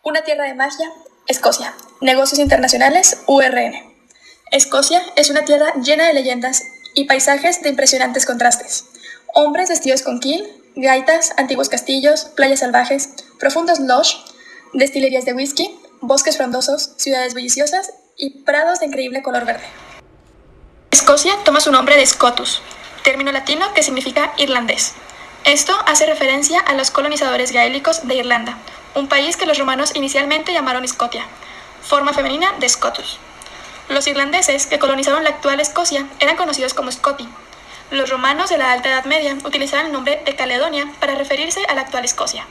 Una tierra de magia, Escocia. Negocios internacionales, URN. Escocia es una tierra llena de leyendas y paisajes de impresionantes contrastes. Hombres vestidos con kilt, gaitas, antiguos castillos, playas salvajes, profundos loch, destilerías de whisky, bosques frondosos, ciudades bulliciosas y prados de increíble color verde. Escocia toma su nombre de Scotus, término latino que significa irlandés. Esto hace referencia a los colonizadores gaélicos de Irlanda, un país que los romanos inicialmente llamaron Scotia, forma femenina de Scotus. Los irlandeses que colonizaron la actual Escocia eran conocidos como Scoti. Los romanos de la Alta Edad Media utilizaban el nombre de Caledonia para referirse a la actual Escocia.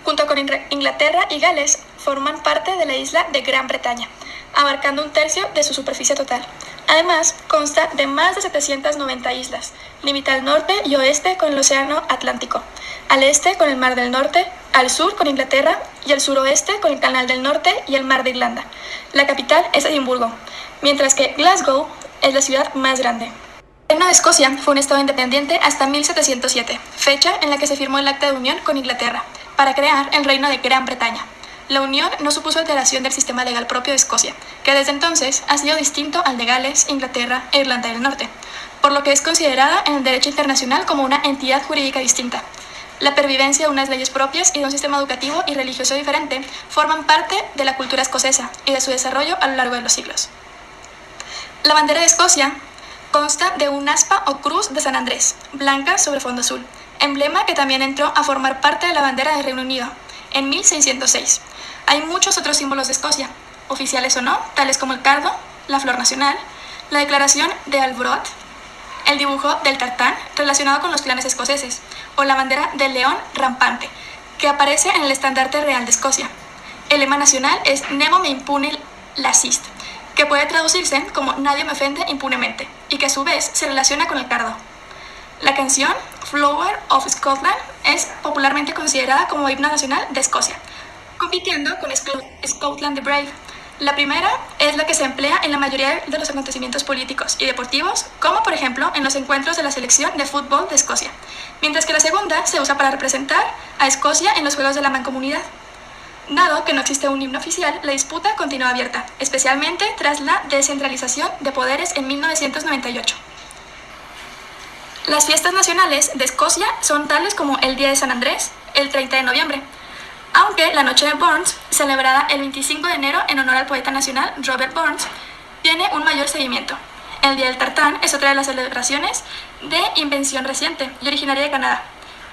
Junto con Inglaterra y Gales, forman parte de la isla de Gran Bretaña, abarcando 1/3 de su superficie total. Además, consta de más de 790 islas, limita al norte y oeste con el Océano Atlántico, al este con el Mar del Norte, al sur con Inglaterra y al suroeste con el Canal del Norte y el Mar de Irlanda. La capital es Edimburgo, mientras que Glasgow es la ciudad más grande. El Reino de Escocia fue un estado independiente hasta 1707, fecha en la que se firmó el Acta de Unión con Inglaterra, para crear el Reino de Gran Bretaña. La unión no supuso alteración del sistema legal propio de Escocia, que desde entonces ha sido distinto al de Gales, Inglaterra e Irlanda del Norte, por lo que es considerada en el derecho internacional como una entidad jurídica distinta. La pervivencia de unas leyes propias y de un sistema educativo y religioso diferente forman parte de la cultura escocesa y de su desarrollo a lo largo de los siglos. La bandera de Escocia consta de un aspa o cruz de San Andrés, blanca sobre fondo azul, emblema que también entró a formar parte de la bandera del Reino Unido en 1606. Hay muchos otros símbolos de Escocia, oficiales o no, tales como el cardo, la flor nacional, la declaración de Arbroath, el dibujo del tartán relacionado con los clanes escoceses, o la bandera del león rampante, que aparece en el estandarte real de Escocia. El lema nacional es Nemo me impune lacist, que puede traducirse como Nadie me ofende impunemente, y que a su vez se relaciona con el cardo. La canción Flower of Scotland es popularmente considerada como himno nacional de Escocia, compitiendo con Scotland the Brave. La primera es la que se emplea en la mayoría de los acontecimientos políticos y deportivos, como por ejemplo en los encuentros de la selección de fútbol de Escocia, mientras que la segunda se usa para representar a Escocia en los Juegos de la Mancomunidad. Dado que no existe un himno oficial, la disputa continúa abierta, especialmente tras la descentralización de poderes en 1998. Las fiestas nacionales de Escocia son tales como el Día de San Andrés, el 30 de noviembre, aunque la Noche de Burns, celebrada el 25 de enero en honor al poeta nacional Robert Burns, tiene un mayor seguimiento. El Día del Tartán es otra de las celebraciones de invención reciente y originaria de Canadá.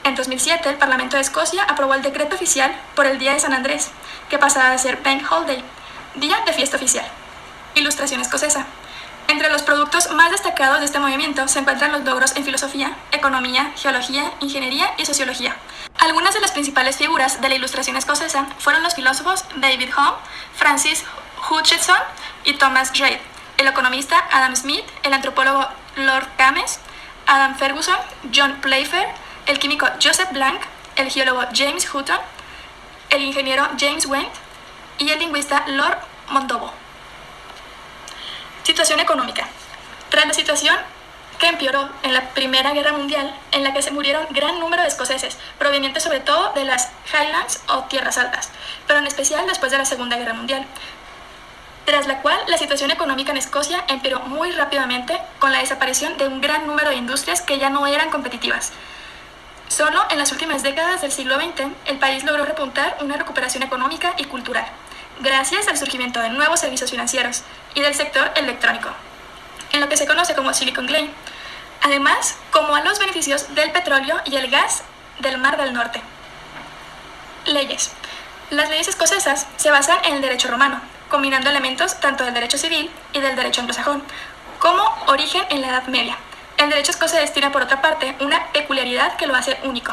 En 2007, el Parlamento de Escocia aprobó el decreto oficial por el Día de San Andrés, que pasaba a ser Bank Holiday, día de fiesta oficial. Ilustración escocesa. Entre los productos más destacados de este movimiento se encuentran los logros en filosofía, economía, geología, ingeniería y sociología. Algunas de las principales figuras de la ilustración escocesa fueron los filósofos David Hume, Francis Hutcheson y Thomas Reid, el economista Adam Smith, el antropólogo Lord Cames, Adam Ferguson, John Playfair, el químico Joseph Blank, el geólogo James Hutton, el ingeniero James Wendt y el lingüista Lord Mondovo. Situación económica. Tras la situación que empeoró en la Primera Guerra Mundial, en la que se murieron gran número de escoceses, provenientes sobre todo de las Highlands o Tierras Altas, pero en especial después de la Segunda Guerra Mundial, tras la cual la situación económica en Escocia empeoró muy rápidamente con la desaparición de un gran número de industrias que ya no eran competitivas. Solo en las últimas décadas del siglo XX, el país logró repuntar una recuperación económica y cultural, gracias al surgimiento de nuevos servicios financieros y del sector electrónico, en lo que se conoce como Silicon Valley, además como a los beneficios del petróleo y el gas del Mar del Norte. Leyes. Las leyes escocesas se basan en el derecho romano, combinando elementos tanto del derecho civil y del derecho anglosajón, como origen en la Edad Media. El derecho escocés tiene por otra parte una peculiaridad que lo hace único,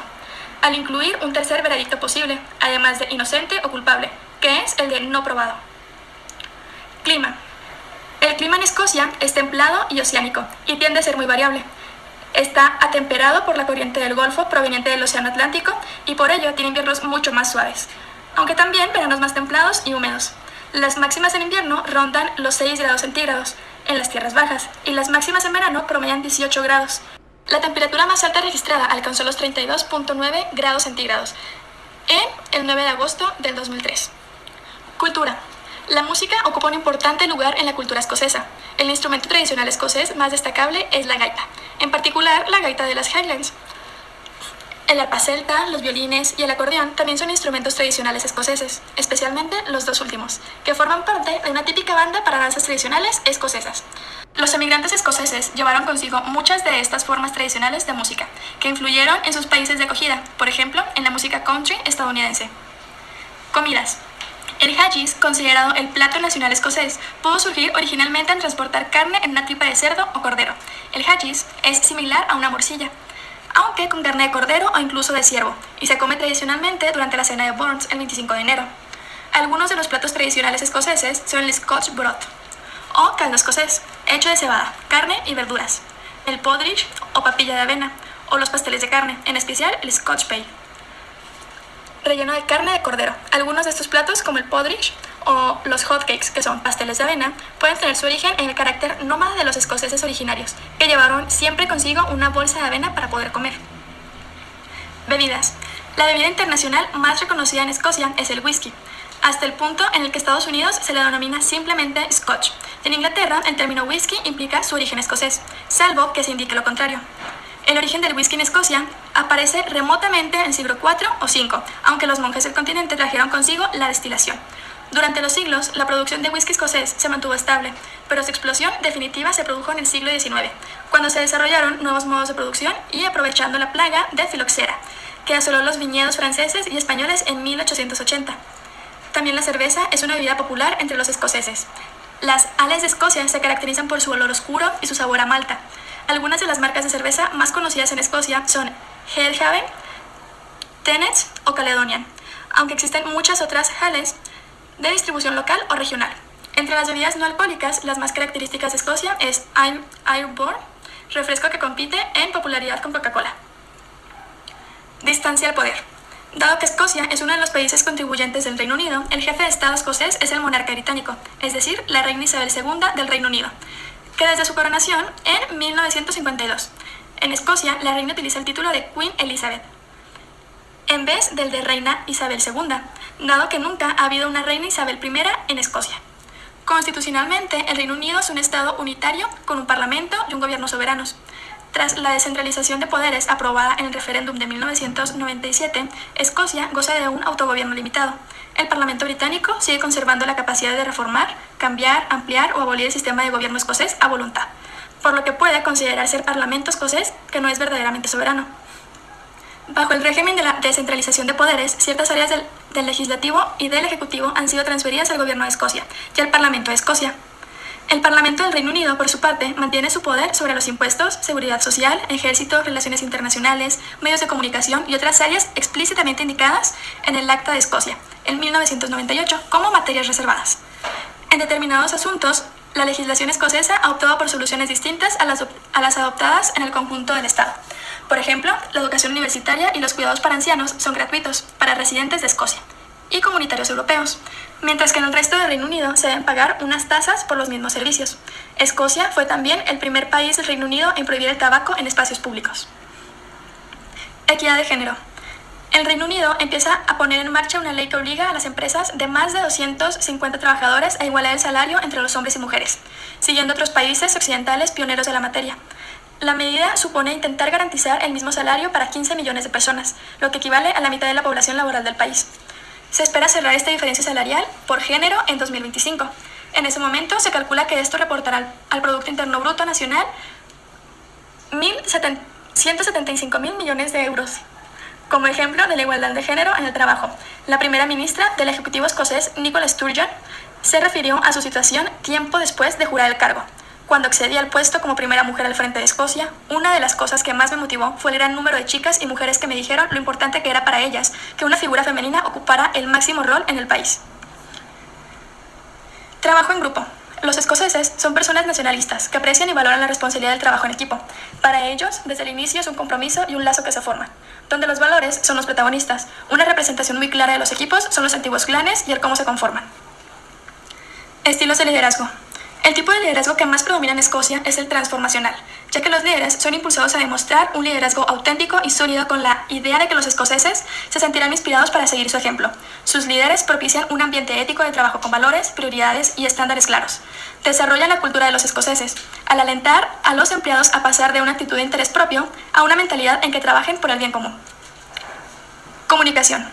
al incluir un tercer veredicto posible, además de inocente o culpable, que es el de no probado. Clima. El clima en Escocia es templado y oceánico y tiende a ser muy variable. Está atemperado por la corriente del Golfo proveniente del Océano Atlántico y por ello tiene inviernos mucho más suaves, aunque también veranos más templados y húmedos. Las máximas en invierno rondan los 6 grados centígrados en las tierras bajas y las máximas en verano promedian 18 grados. La temperatura más alta registrada alcanzó los 32.9 grados centígrados en el 9 de agosto del 2003. Cultura. La música ocupa un importante lugar en la cultura escocesa. El instrumento tradicional escocés más destacable es la gaita, en particular la gaita de las Highlands. El arpa celta, los violines y el acordeón también son instrumentos tradicionales escoceses, especialmente los dos últimos, que forman parte de una típica banda para danzas tradicionales escocesas. Los emigrantes escoceses llevaron consigo muchas de estas formas tradicionales de música, que influyeron en sus países de acogida, por ejemplo, en la música country estadounidense. Comidas. El haggis, considerado el plato nacional escocés, pudo surgir originalmente al transportar carne en una tripa de cerdo o cordero. El haggis es similar a una morcilla, aunque con carne de cordero o incluso de ciervo, y se come tradicionalmente durante la cena de Burns el 25 de enero. Algunos de los platos tradicionales escoceses son el Scotch broth, o caldo escocés, hecho de cebada, carne y verduras, el podridge o papilla de avena, o los pasteles de carne, en especial el Scotch pie, relleno de carne de cordero. Algunos de estos platos, como el podridge o los hotcakes, que son pasteles de avena, pueden tener su origen en el carácter nómada de los escoceses originarios, que llevaron siempre consigo una bolsa de avena para poder comer. Bebidas. La bebida internacional más reconocida en Escocia es el whisky, hasta el punto en el que Estados Unidos se le denomina simplemente Scotch. En Inglaterra, el término whisky implica su origen escocés, salvo que se indique lo contrario. El origen del whisky en Escocia aparece remotamente en el siglo IV o V, aunque los monjes del continente trajeron consigo la destilación. Durante los siglos, la producción de whisky escocés se mantuvo estable, pero su explosión definitiva se produjo en el siglo XIX, cuando se desarrollaron nuevos modos de producción y aprovechando la plaga de filoxera, que asoló los viñedos franceses y españoles en 1880. También la cerveza es una bebida popular entre los escoceses. Las ales de Escocia se caracterizan por su olor oscuro y su sabor a malta. Algunas de las marcas de cerveza más conocidas en Escocia son Hellhaven, Tennent's o Caledonian, aunque existen muchas otras ales de distribución local o regional. Entre las bebidas no alcohólicas, las más características de Escocia es Ayrburn, refresco que compite en popularidad con Coca-Cola. Distancia al poder. Dado que Escocia es uno de los países contribuyentes del Reino Unido, el jefe de Estado escocés es el monarca británico, es decir, la reina Isabel II del Reino Unido, que desde su coronación en 1952. En Escocia, la reina utiliza el título de Queen Elizabeth, en vez del de Reina Isabel II, dado que nunca ha habido una Reina Isabel I en Escocia. Constitucionalmente, el Reino Unido es un Estado unitario con un parlamento y un gobierno soberanos. Tras la descentralización de poderes aprobada en el referéndum de 1997, Escocia goza de un autogobierno limitado. El Parlamento británico sigue conservando la capacidad de reformar, cambiar, ampliar o abolir el sistema de gobierno escocés a voluntad, por lo que puede considerarse el Parlamento escocés que no es verdaderamente soberano. Bajo el régimen de la descentralización de poderes, ciertas áreas del legislativo y del ejecutivo han sido transferidas al gobierno de Escocia y al Parlamento de Escocia. El Parlamento del Reino Unido, por su parte, mantiene su poder sobre los impuestos, seguridad social, ejército, relaciones internacionales, medios de comunicación y otras áreas explícitamente indicadas en el Acta de Escocia, en 1998, como materias reservadas. En determinados asuntos, la legislación escocesa ha optado por soluciones distintas a las adoptadas en el conjunto del Estado. Por ejemplo, la educación universitaria y los cuidados para ancianos son gratuitos para residentes de Escocia y comunitarios europeos, mientras que en el resto del Reino Unido se deben pagar unas tasas por los mismos servicios. Escocia fue también el primer país del Reino Unido en prohibir el tabaco en espacios públicos. Equidad de género. El Reino Unido empieza a poner en marcha una ley que obliga a las empresas de más de 250 trabajadores a igualar el salario entre los hombres y mujeres, siguiendo otros países occidentales pioneros de la materia. La medida supone intentar garantizar el mismo salario para 15 millones de personas, lo que equivale a la mitad de la población laboral del país. Se espera cerrar esta diferencia salarial por género en 2025. En ese momento se calcula que esto reportará al Producto Interno Bruto Nacional 175.000 millones de euros. Como ejemplo de la igualdad de género en el trabajo, la primera ministra del Ejecutivo escocés, Nicola Sturgeon, se refirió a su situación tiempo después de jurar el cargo. Cuando accedí al puesto como primera mujer al frente de Escocia, una de las cosas que más me motivó fue el gran número de chicas y mujeres que me dijeron lo importante que era para ellas que una figura femenina ocupara el máximo rol en el país. Trabajo en grupo. Los escoceses son personas nacionalistas que aprecian y valoran la responsabilidad del trabajo en equipo. Para ellos, desde el inicio es un compromiso y un lazo que se forman, donde los valores son los protagonistas. Una representación muy clara de los equipos son los antiguos clanes y el cómo se conforman. Estilos de liderazgo. El tipo de liderazgo que más predomina en Escocia es el transformacional, ya que los líderes son impulsados a demostrar un liderazgo auténtico y sólido con la idea de que los escoceses se sentirán inspirados para seguir su ejemplo. Sus líderes propician un ambiente ético de trabajo con valores, prioridades y estándares claros. Desarrollan la cultura de los escoceses, al alentar a los empleados a pasar de una actitud de interés propio a una mentalidad en que trabajen por el bien común. Comunicación.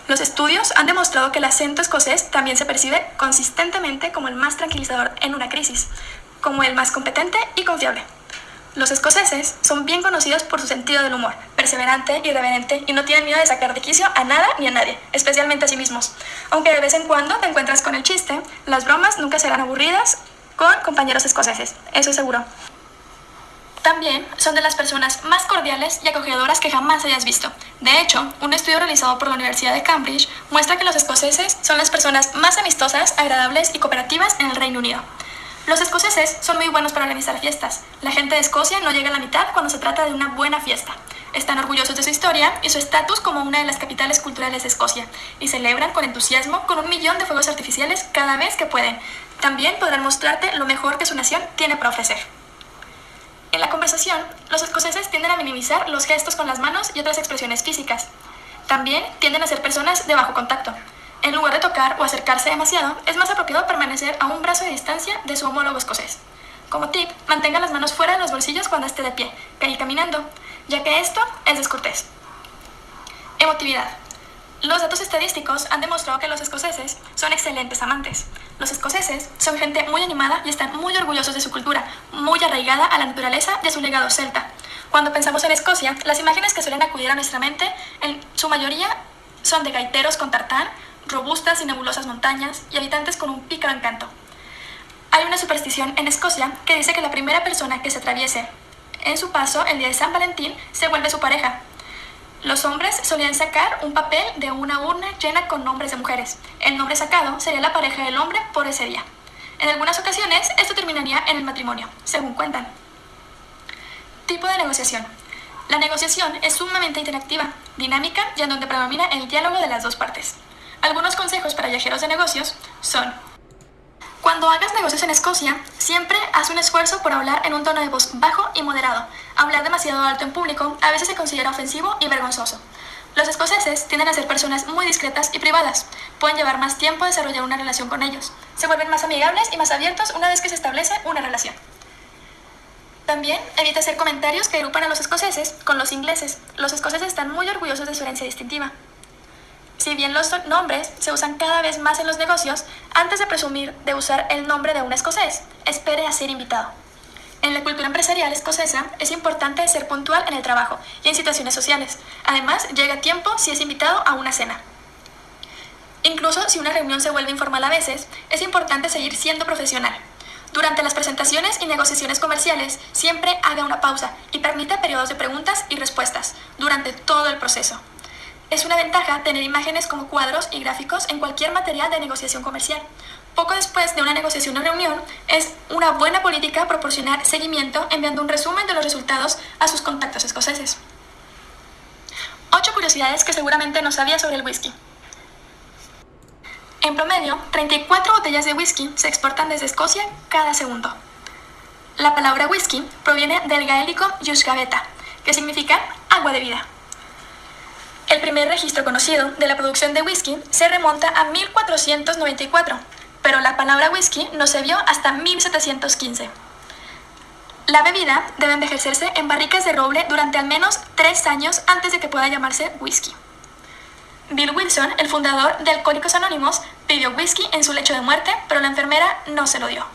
Los estudios han demostrado que el acento escocés también se percibe consistentemente como el más tranquilizador en una crisis, como el más competente y confiable. Los escoceses son bien conocidos por su sentido del humor, perseverante, irreverente y no tienen miedo de sacar de quicio a nada ni a nadie, especialmente a sí mismos. Aunque de vez en cuando te encuentras con el chiste, las bromas nunca serán aburridas con compañeros escoceses, eso es seguro. También son de las personas más cordiales y acogedoras que jamás hayas visto. De hecho, un estudio realizado por la Universidad de Cambridge muestra que los escoceses son las personas más amistosas, agradables y cooperativas en el Reino Unido. Los escoceses son muy buenos para organizar fiestas. La gente de Escocia no llega a la mitad cuando se trata de una buena fiesta. Están orgullosos de su historia y su estatus como una de las capitales culturales de Escocia, y celebran con entusiasmo con 1 millón de fuegos artificiales cada vez que pueden. También podrán mostrarte lo mejor que su nación tiene para ofrecer. En la conversación, los escoceses tienden a minimizar los gestos con las manos y otras expresiones físicas. También tienden a ser personas de bajo contacto. En lugar de tocar o acercarse demasiado, es más apropiado permanecer a un brazo de distancia de su homólogo escocés. Como tip, mantenga las manos fuera de los bolsillos cuando esté de pie, y caminando, ya que esto es descortés. Emotividad. Los datos estadísticos han demostrado que los escoceses son excelentes amantes. Los escoceses son gente muy animada y están muy orgullosos de su cultura, muy arraigada a la naturaleza y a su legado celta. Cuando pensamos en Escocia, las imágenes que suelen acudir a nuestra mente, en su mayoría, son de gaiteros con tartán, robustas y nebulosas montañas y habitantes con un pícaro encanto. Hay una superstición en Escocia que dice que la primera persona que se atraviese en su paso el día de San Valentín se vuelve su pareja. Los hombres solían sacar un papel de una urna llena con nombres de mujeres. El nombre sacado sería la pareja del hombre por ese día. En algunas ocasiones, esto terminaría en el matrimonio, según cuentan. Tipo de negociación. La negociación es sumamente interactiva, dinámica y en donde predomina el diálogo de las dos partes. Algunos consejos para viajeros de negocios son: cuando hagas negocios en Escocia, siempre haz un esfuerzo por hablar en un tono de voz bajo y moderado. Hablar demasiado alto en público a veces se considera ofensivo y vergonzoso. Los escoceses tienden a ser personas muy discretas y privadas. Pueden llevar más tiempo a desarrollar una relación con ellos. Se vuelven más amigables y más abiertos una vez que se establece una relación. También evita hacer comentarios que agrupan a los escoceses con los ingleses. Los escoceses están muy orgullosos de su herencia distintiva. Si bien los nombres se usan cada vez más en los negocios, antes de presumir de usar el nombre de un escocés, espere a ser invitado. En la cultura empresarial escocesa es importante ser puntual en el trabajo y en situaciones sociales. Además, llega a tiempo si es invitado a una cena. Incluso si una reunión se vuelve informal a veces, es importante seguir siendo profesional. Durante las presentaciones y negociaciones comerciales, siempre haga una pausa y permita periodos de preguntas y respuestas durante todo el proceso. Es una ventaja tener imágenes como cuadros y gráficos en cualquier material de negociación comercial. Poco después de una negociación o reunión, es una buena política proporcionar seguimiento enviando un resumen de los resultados a sus contactos escoceses. 8 curiosidades que seguramente no sabía sobre el whisky. En promedio, 34 botellas de whisky se exportan desde Escocia cada segundo. La palabra whisky proviene del gaélico Yushgaveta, que significa agua de vida. El primer registro conocido de la producción de whisky se remonta a 1494, pero la palabra whisky no se vio hasta 1715. La bebida debe envejecerse en barricas de roble durante al menos 3 años antes de que pueda llamarse whisky. Bill Wilson, el fundador de Alcohólicos Anónimos, pidió whisky en su lecho de muerte, pero la enfermera no se lo dio.